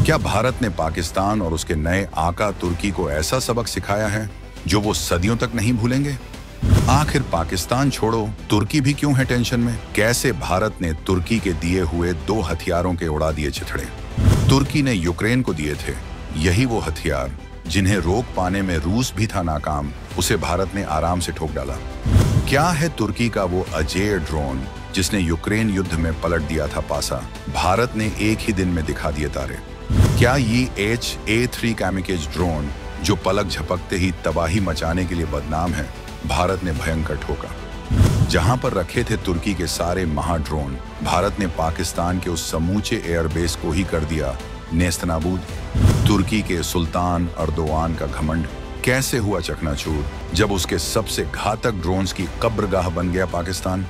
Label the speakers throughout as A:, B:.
A: क्या भारत ने पाकिस्तान और उसके नए आका तुर्की को ऐसा सबक सिखाया है जो वो सदियों तक नहीं भूलेंगे? आखिर पाकिस्तान छोड़ो, तुर्की भी क्यों है टेंशन में? कैसे भारत ने तुर्की के दिए हुए 2 हथियारों के उड़ा दिए चिथड़े? तुर्की ने यूक्रेन को दिए थे यही वो हथियार जिन्हें रोक पाने में रूस भी था नाकाम, उसे भारत ने आराम से ठोक डाला। क्या है तुर्की का वो अजेय ड्रोन जिसने यूक्रेन युद्ध में पलट दिया था पासा? भारत ने एक ही दिन में दिखा दिए तारे। क्या ये HA-3 कैमिकेज ड्रोन जो पलक झपकते ही तबाही मचाने के लिए बदनाम है, भारत ने भयंकर ठोका। जहां पर रखे थे तुर्की के सारे महाड्रोन, भारत ने पाकिस्तान के उस समूचे एयरबेस को ही कर दिया नेस्तनाबूद। तुर्की के सुल्तान अर्दोआन का घमंड कैसे हुआ चकनाचूर जब उसके सबसे घातक ड्रोन्स की कब्रगाह बन गया पाकिस्तान?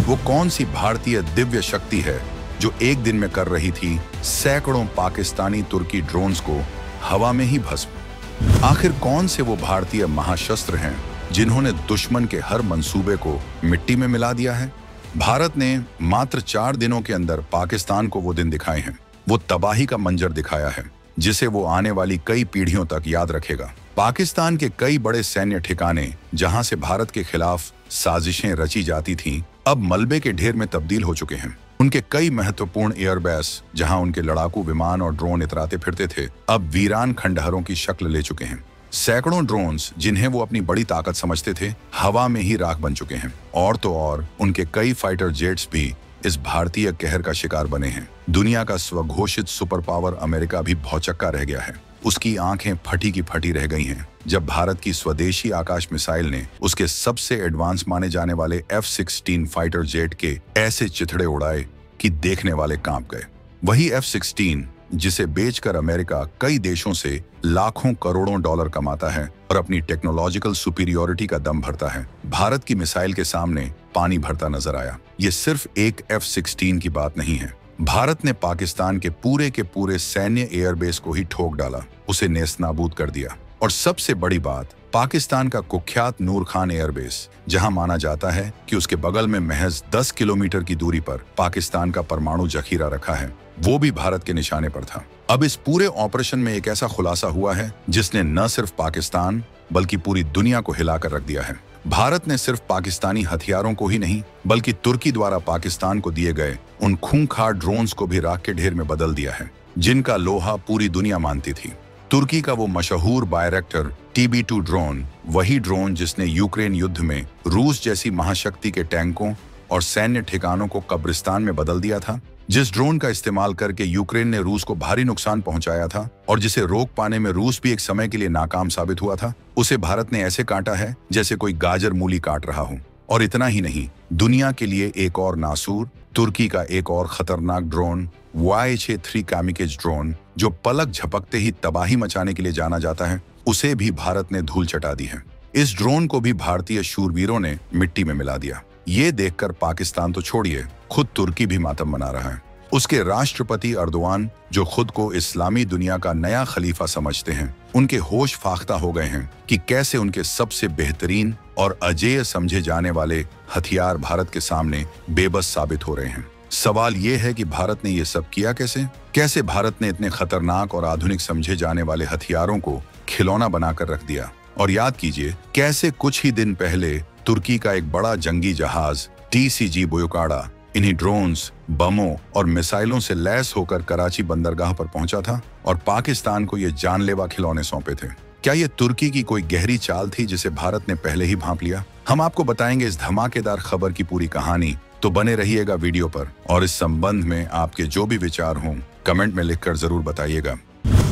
A: वो कौन सी भारतीय दिव्य शक्ति है जो एक दिन में कर रही थी सैकड़ों पाकिस्तानी तुर्की ड्रोन्स को हवा में ही भस्म? आखिर कौन से वो भारतीय महाशस्त्र हैं जिन्होंने दुश्मन के हर मंसूबे को मिट्टी में मिला दिया है? भारत ने मात्र 4 दिनों के अंदर पाकिस्तान को वो दिन दिखाए हैं, वो तबाही का मंजर दिखाया है जिसे वो आने वाली कई पीढ़ियों तक याद रखेगा। पाकिस्तान के कई बड़े सैन्य ठिकाने जहां से भारत के खिलाफ साजिशें रची जाती थीं, अब मलबे के ढेर में तब्दील हो चुके हैं। उनके कई महत्वपूर्ण एयरबेस जहां उनके लड़ाकू विमान और ड्रोन इतराते फिरते थे, अब वीरान खंडहरों की शक्ल ले चुके हैं। सैकड़ों ड्रोन्स जिन्हें वो अपनी बड़ी ताकत समझते थे, हवा में ही राख बन चुके हैं। और तो और उनके कई फाइटर जेट्स भी इस भारतीय कहर का शिकार बने हैं। दुनिया का स्वघोषित सुपर पावर अमेरिका भी भौचक्का रह गया है। उसकी आंखें फटी की फटी रह गई हैं जब भारत की स्वदेशी आकाश मिसाइल ने उसके सबसे एडवांस माने जाने वाले F-16 फाइटर जेट के ऐसे चिथड़े उड़ाए कि देखने वाले कांप गए। वही F-16 जिसे बेचकर अमेरिका कई देशों से लाखों करोड़ों डॉलर कमाता है और अपनी टेक्नोलॉजिकल सुपीरियोरिटी का दम भरता है, भारत की मिसाइल के सामने पानी भरता नजर आया। ये सिर्फ एक F-16 की बात नहीं है। भारत ने पाकिस्तान के पूरे सैन्य एयरबेस को ही ठोक डाला, उसे नेस्तनाबूद कर दिया। और सबसे बड़ी बात, पाकिस्तान का कुख्यात नूर खान एयरबेस, जहां माना जाता है कि उसके बगल में महज 10 किलोमीटर की दूरी पर पाकिस्तान का परमाणु जखीरा रखा है, वो भी भारत के निशाने पर था। अब इस पूरे ऑपरेशन में एक ऐसा खुलासा हुआ है जिसने न सिर्फ पाकिस्तान बल्कि पूरी दुनिया को हिलाकर रख दिया है। भारत ने सिर्फ पाकिस्तानी हथियारों को ही नहीं बल्कि तुर्की द्वारा पाकिस्तान को दिए गए उन खूंखार ड्रोन्स को भी राख के ढेर में बदल दिया है जिनका लोहा पूरी दुनिया मानती थी। तुर्की का वो मशहूर बायरेक्टर TB2 ड्रोन, वही ड्रोन जिसने यूक्रेन युद्ध में रूस जैसी महाशक्ति के टैंकों और सैन्य ठिकानों को कब्रिस्तान में बदल दिया था, जिस ड्रोन का इस्तेमाल करके यूक्रेन ने रूस को भारी नुकसान पहुंचाया था और जिसे रोक पाने में रूस भी एक समय के लिए नाकाम साबित हुआ था, उसे भारत ने ऐसे काटा है जैसे कोई गाजर मूली काट रहा हो। और इतना ही नहीं, दुनिया के लिए एक और नासूर, तुर्की का एक और खतरनाक ड्रोन YH-3 कैमिकेज ड्रोन जो पलक झपकते ही तबाही मचाने के लिए जाना जाता है, उसे भी भारत ने धूल चटा दी है। इस ड्रोन को भी भारतीय शूरवीरों ने मिट्टी में मिला दिया। ये देखकर पाकिस्तान तो छोड़िए, खुद तुर्की भी मातम मना रहा है। उसके राष्ट्रपति अर्दोआन, जो खुद को इस्लामी दुनिया का नया खलीफा समझते हैं, उनके होश फाख्ता हो गए हैं कि कैसे उनके सबसे बेहतरीन और अजेय समझे जाने वाले हथियार भारत के सामने बेबस साबित हो रहे हैं। सवाल ये है कि भारत ने ये सब किया कैसे? कैसे भारत ने इतने खतरनाक और आधुनिक समझे जाने वाले हथियारों को खिलौना बनाकर रख दिया? और याद कीजिए, कैसे कुछ ही दिन पहले तुर्की का एक बड़ा जंगी जहाज TCG बुयुकाड़ा इन्हीं ड्रोन्स, बमों और मिसाइलों से लैस होकर कराची बंदरगाह पर पहुंचा था और पाकिस्तान को ये जानलेवा खिलौने सौंपे थे। क्या ये तुर्की की कोई गहरी चाल थी जिसे भारत ने पहले ही भांप लिया? हम आपको बताएंगे इस धमाकेदार खबर की पूरी कहानी, तो बने रहिएगा वीडियो पर। और इस संबंध में आपके जो भी विचार हों, कमेंट में लिखकर जरूर बताइएगा।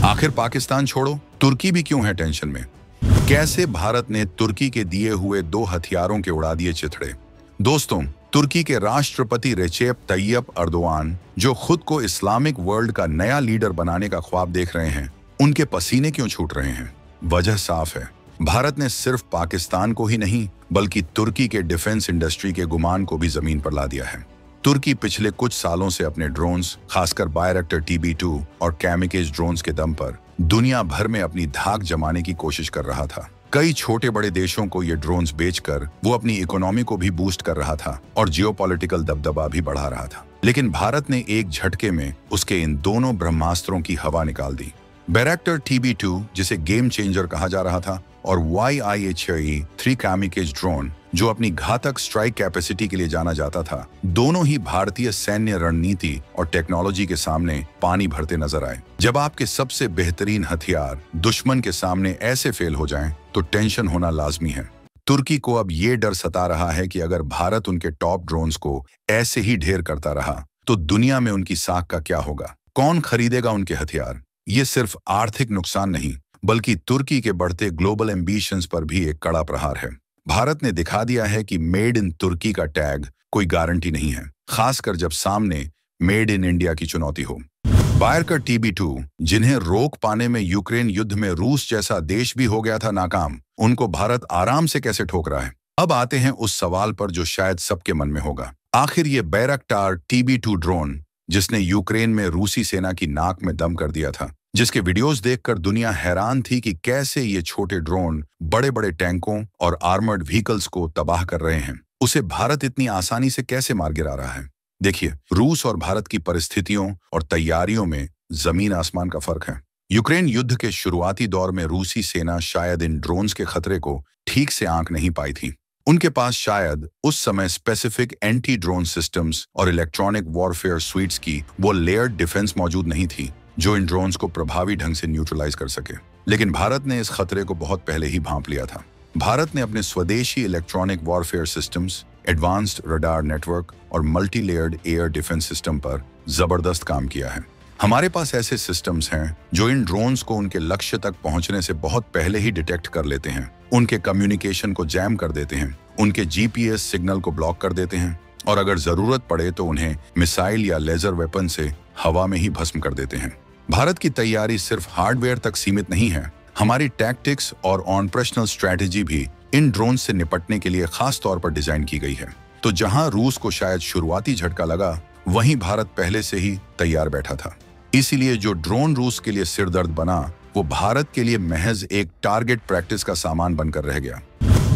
A: आखिर पाकिस्तान छोड़ो, तुर्की भी क्यों है टेंशन में? कैसे भारत ने तुर्की के दिए हुए 2 हथियारों के उड़ा दिए चिथड़े? दोस्तों, तुर्की के राष्ट्रपति रेचेप तैयप अर्दोआन, जो खुद को इस्लामिक वर्ल्ड का नया लीडर बनाने का ख्वाब देख रहे हैं, उनके पसीने क्यों छूट रहे हैं? वजह साफ है, भारत ने सिर्फ पाकिस्तान को ही नहीं बल्कि तुर्की के डिफेंस इंडस्ट्री के गुमान को भी जमीन पर ला दिया है। तुर्की पिछले कुछ सालों से अपने ड्रोन्स, खासकर बायरेक्टर TB2 और कैमिकेज ड्रोन्स के दम पर दुनिया भर में अपनी धाक जमाने की कोशिश कर रहा था। कई छोटे बड़े देशों को ये ड्रोन्स बेचकर वो अपनी इकोनॉमी को भी बूस्ट कर रहा था और जियोपॉलिटिकल दबदबा भी बढ़ा रहा था। लेकिन भारत ने एक झटके में उसके इन दोनों ब्रह्मास्त्रों की हवा निकाल दी। बैरक्टर TB2, जिसे गेम चेंजर कहा जा रहा था, और YIH-3 कैमिकेज ड्रोन, जो अपनी घातक स्ट्राइक कैपेसिटी के लिए जाना जाता था, दोनों ही भारतीय सैन्य रणनीति और टेक्नोलॉजी के सामने पानी भरते नजर आए। जब आपके सबसे बेहतरीन हथियार दुश्मन के सामने ऐसे फेल हो जाएं, तो टेंशन होना लाजमी है। तुर्की को अब ये डर सता रहा है कि अगर भारत उनके टॉप ड्रोन्स को ऐसे ही ढेर करता रहा तो दुनिया में उनकी साख का क्या होगा, कौन खरीदेगा उनके हथियार। ये सिर्फ आर्थिक नुकसान नहीं, बल्कि तुर्की के बढ़ते ग्लोबल एम्बिशंस पर भी एक कड़ा प्रहार है। भारत ने दिखा दिया है कि मेड इन तुर्की का टैग कोई गारंटी नहीं है, खासकर जब सामने मेड इन इंडिया की चुनौती हो। बैरक्टर TB2, जिन्हें रोक पाने में यूक्रेन युद्ध में रूस जैसा देश भी हो गया था नाकाम, उनको भारत आराम से कैसे ठोक रहा है। अब आते हैं उस सवाल पर जो शायद सबके मन में होगा। आखिर ये बैरक्टार TB2 ड्रोन, जिसने यूक्रेन में रूसी सेना की नाक में दम कर दिया था, जिसके वीडियोस देखकर दुनिया हैरान थी कि कैसे ये छोटे ड्रोन बड़े बड़े टैंकों और आर्मर्ड व्हीकल्स को तबाह कर रहे हैं, उसे भारत इतनी आसानी से कैसे मार गिरा रहा है। देखिए, रूस और भारत की परिस्थितियों और तैयारियों में जमीन आसमान का फर्क है। यूक्रेन युद्ध के शुरुआती दौर में रूसी सेना शायद इन ड्रोन्स के खतरे को ठीक से आंक नहीं पाई थी। उनके पास शायद उस समय स्पेसिफिक एंटी ड्रोन सिस्टम्स और इलेक्ट्रॉनिक वॉरफेयर स्वीट्स की वो लेयर्ड डिफेंस मौजूद नहीं थी जो इन ड्रोन्स को प्रभावी ढंग से न्यूट्रलाइज कर सके। लेकिन भारत ने इस खतरे को बहुत पहले ही भांप लिया था। भारत ने अपने स्वदेशी electronic warfare systems, advanced radar network और multi layered air defence system पर जबरदस्त काम किया है। हमारे पास ऐसे सिस्टम्स हैं जो इन ड्रोन्स को उनके लक्ष्य तक पहुंचने से बहुत पहले ही डिटेक्ट कर लेते हैं, उनके कम्युनिकेशन को जैम कर देते हैं, उनके GPS सिग्नल को ब्लॉक कर देते हैं और अगर जरूरत पड़े तो उन्हें मिसाइल या लेजर वेपन से हवा में ही भस्म कर देते हैं। भारत की तैयारी सिर्फ हार्डवेयर तक सीमित नहीं है, हमारी टैक्टिक्स और ऑपरेशनल स्ट्रैटेजी भी इन ड्रोन से निपटने के लिए खास तौर पर डिजाइन की गई है। तो जहां रूस को शायद शुरुआती झटका लगा, वहीं भारत पहले से ही तैयार बैठा था। इसीलिए जो ड्रोन रूस के लिए सिरदर्द बना, वो भारत के लिए महज एक टारगेट प्रैक्टिस का सामान बनकर रह गया।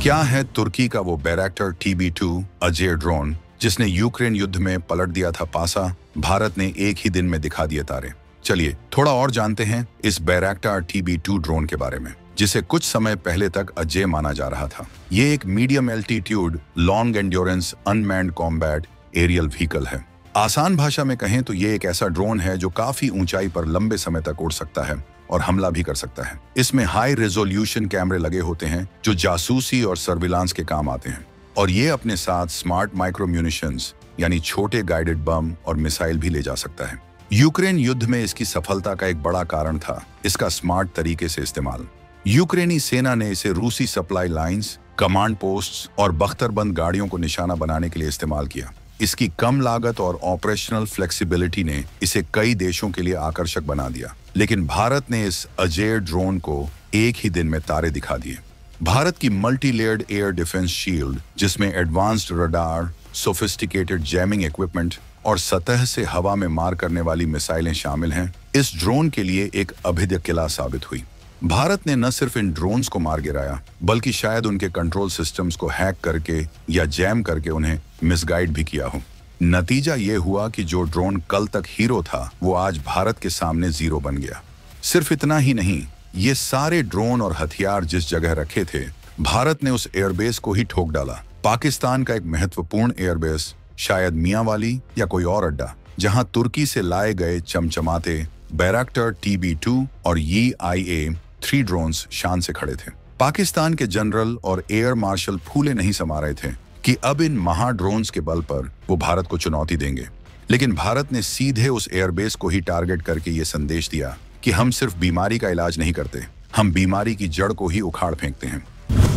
A: क्या है तुर्की का वो बैरक्टर TB2 अजय ड्रोन, जिसने यूक्रेन युद्ध में पलट दिया था पासा, भारत ने एक ही दिन में दिखा दिए तारे। चलिए थोड़ा और जानते हैं इस बैरक्टार TB2 ड्रोन के बारे में, जिसे कुछ समय पहले तक अजय माना जा रहा था। ये एक medium altitude long endurance unmanned combat aerial vehicle है। आसान भाषा में कहें तो ये एक ऐसा ड्रोन है जो काफी ऊंचाई पर लंबे समय तक उड़ सकता है और हमला भी कर सकता है। इसमें हाई रेजोल्यूशन कैमरे लगे होते हैं जो जासूसी और सर्विलांस के काम आते हैं, और ये अपने साथ स्मार्ट माइक्रो म्यूनिशंस यानी छोटे गाइडेड बम और मिसाइल भी ले जा सकता है। यूक्रेन युद्ध में इसकी सफलता का एक बड़ा कारण था इसका स्मार्ट तरीके से इस्तेमाल। यूक्रेनी सेना ने इसे रूसी सप्लाई लाइंस, कमांड पोस्ट्स और बख्तरबंद गाड़ियों को निशाना बनाने के लिए इस्तेमाल किया। इसकी कम लागत और ऑपरेशनल फ्लेक्सिबिलिटी ने इसे कई देशों के लिए आकर्षक बना दिया। लेकिन भारत ने इस अजय ड्रोन को एक ही दिन में तारे दिखा दिए। भारत की multi layered air defence shield, जिसमें advanced radar, sophisticated jamming equipment और सतह से हवा में मार करने वाली मिसाइलें शामिल हैं, इस ड्रोन के लिए एक अभेद्य किला साबित हुई। भारत ने न सिर्फ इन ड्रोन्स को मार गिराया, बल्कि शायद उनके कंट्रोल सिस्टम्स को हैक करके या जैम करके उन्हें मिसगाइड भी किया हो। नतीजा ये हुआ कि जो ड्रोन कल तक हीरो था, वो आज भारत के सामने जीरो बन गया। सिर्फ इतना ही नहीं, ये सारे ड्रोन और हथियार जिस जगह रखे थे, भारत ने उस एयरबेस को ही ठोक डाला। पाकिस्तान का एक महत्वपूर्ण एयरबेस, शायद मियांवाली या कोई और अड्डा, जहां तुर्की से लाए गए चमचमाते बैरक्टर TB2 और YIA-3 ड्रोन्स शान से खड़े थे। पाकिस्तान के जनरल और एयर मार्शल फूले नहीं समा रहे थे कि अब इन महा ड्रोन्स के बल पर वो भारत को चुनौती देंगे। लेकिन भारत ने सीधे उस एयरबेस को ही टारगेट करके ये संदेश दिया कि हम सिर्फ बीमारी का इलाज नहीं करते, हम बीमारी की जड़ को ही उखाड़ फेंकते हैं।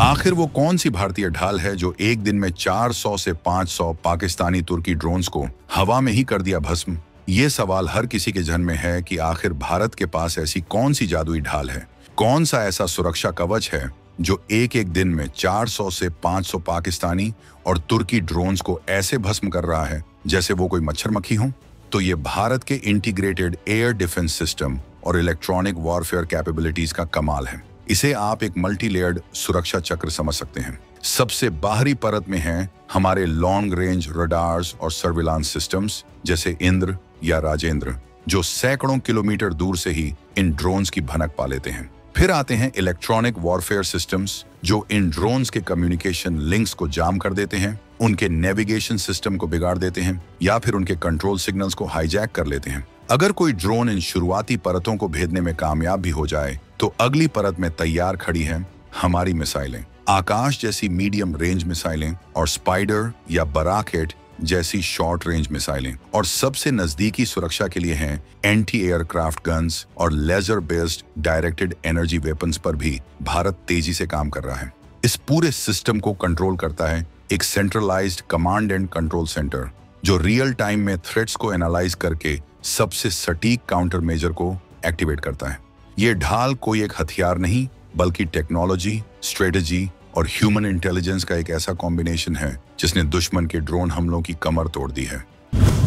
A: आखिर वो कौन सी भारतीय ढाल है जो एक दिन में 400 से 500 पाकिस्तानी तुर्की ड्रोन्स को हवा में ही कर दिया भस्म? ये सवाल हर किसी के जहन में है कि आखिर भारत के पास ऐसी कौन सी जादुई ढाल है, कौन सा ऐसा सुरक्षा कवच है जो एक एक दिन में 400 से 500 पाकिस्तानी और तुर्की ड्रोन्स को ऐसे भस्म कर रहा है जैसे वो कोई मच्छर मक्खी हो। तो ये भारत के इंटीग्रेटेड एयर डिफेंस सिस्टम और इलेक्ट्रॉनिक वॉरफेयर कैपेबिलिटीज का कमाल है। इसे आप एक मल्टी लेयर्ड सुरक्षा चक्र समझ सकते हैं। सबसे बाहरी परत में हैं हमारे लॉन्ग रेंज रडार्स और सर्विलांस सिस्टम्स जैसे इंद्र या राजेंद्र, जो सैकड़ों किलोमीटर दूर से ही इन ड्रोन्स की भनक पा लेते हैं। फिर आते हैं इलेक्ट्रॉनिक वॉरफेयर सिस्टम्स, जो इन ड्रोन्स के कम्युनिकेशन लिंक्स को जाम कर देते हैं, उनके नेविगेशन सिस्टम को बिगाड़ देते हैं या फिर उनके कंट्रोल सिग्नल्स को हाईजैक कर लेते हैं। अगर कोई ड्रोन इन शुरुआती परतों को भेदने में कामयाब भी हो जाए तो अगली परत में तैयार खड़ी हैं हमारी मिसाइलें, आकाश जैसी मीडियम रेंज मिसाइलें और स्पाइडर या बराकेट जैसी शॉर्ट रेंज मिसाइलें। और सबसे नजदीकी सुरक्षा के लिए हैं एंटी एयरक्राफ्ट गन्स और laser based directed energy weapons पर भी भारत तेजी से काम कर रहा है। इस पूरे सिस्टम को कंट्रोल करता है एक centralised command and control centre, जो रियल टाइम में थ्रेट्स को एनालाइज करके सबसे सटीक काउंटर मेजर को एक्टिवेट करता है। ये ढाल कोई एक हथियार नहीं, बल्कि टेक्नोलॉजी, स्ट्रेटेजी और ह्यूमन इंटेलिजेंस का एक ऐसा कॉम्बिनेशन है जिसने दुश्मन के ड्रोन हमलों की कमर तोड़ दी है।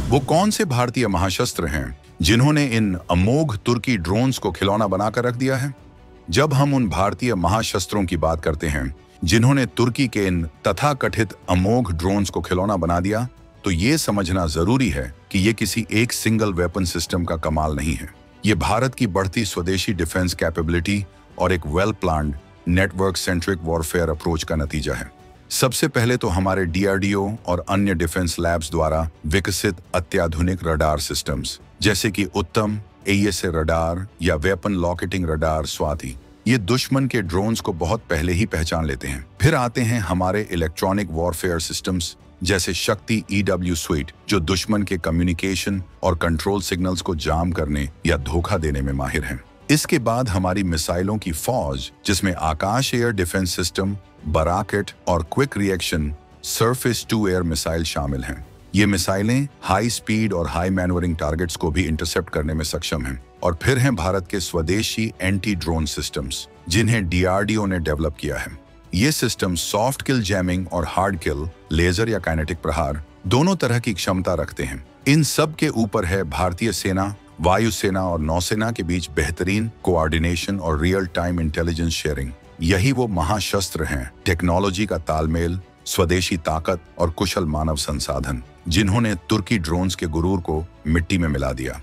A: वो कौन से भारतीय महाशस्त्र हैं जिन्होंने इन अमोघ तुर्की ड्रोन्स को खिलौना बनाकर रख दिया है? जब हम उन भारतीय महाशस्त्रों की बात करते हैं जिन्होंने तुर्की के इन तथाकथित अमोघ ड्रोन्स को खिलौना बना दिया, तो ये समझना जरूरी है कि ये किसी एक सिंगल वेपन सिस्टम का कमाल नहीं है। ये भारत की बढ़ती स्वदेशी डिफेंस कैपेबिलिटी और एक well planned network centric warfare approach का नतीजा है। सबसे पहले तो हमारे DRDO और अन्य डिफेंस लैब्स द्वारा विकसित अत्याधुनिक रडार सिस्टम्स जैसे कि उत्तम AESA रडार या वेपन लॉकेटिंग रडार स्वाति, ये दुश्मन के ड्रोन्स को बहुत पहले ही पहचान लेते हैं। फिर आते हैं हमारे इलेक्ट्रॉनिक वॉरफेयर सिस्टम्स जैसे शक्ति EW स्वीट, जो दुश्मन के कम्युनिकेशन और कंट्रोल सिग्नल्स को जाम करने या धोखा देने में माहिर हैं। इसके बाद हमारी मिसाइलों की फौज, जिसमें Akash air defence system, Barak eight और quick reaction surface to air missile शामिल हैं। ये मिसाइलें हाई स्पीड और हाई मैनवरिंग टारगेट्स को भी इंटरसेप्ट करने में सक्षम हैं। और फिर हैं भारत के स्वदेशी एंटी ड्रोन सिस्टम्स, जिन्हें DRDO ने डेवलप किया है। ये सिस्टम सॉफ्ट किल जैमिंग और हार्ड किल, लेजर या काइनेटिक प्रहार, दोनों तरह की क्षमता रखते हैं। इन सब के ऊपर है भारतीय सेना, वायुसेना और नौसेना के बीच बेहतरीन कोऑर्डिनेशन और रियल टाइम इंटेलिजेंस शेयरिंग। यही वो महाशस्त्र हैं, टेक्नोलॉजी का तालमेल, स्वदेशी ताकत और कुशल मानव संसाधन, जिन्होंने तुर्की ड्रोन्स के गुरूर को मिट्टी में मिला दिया।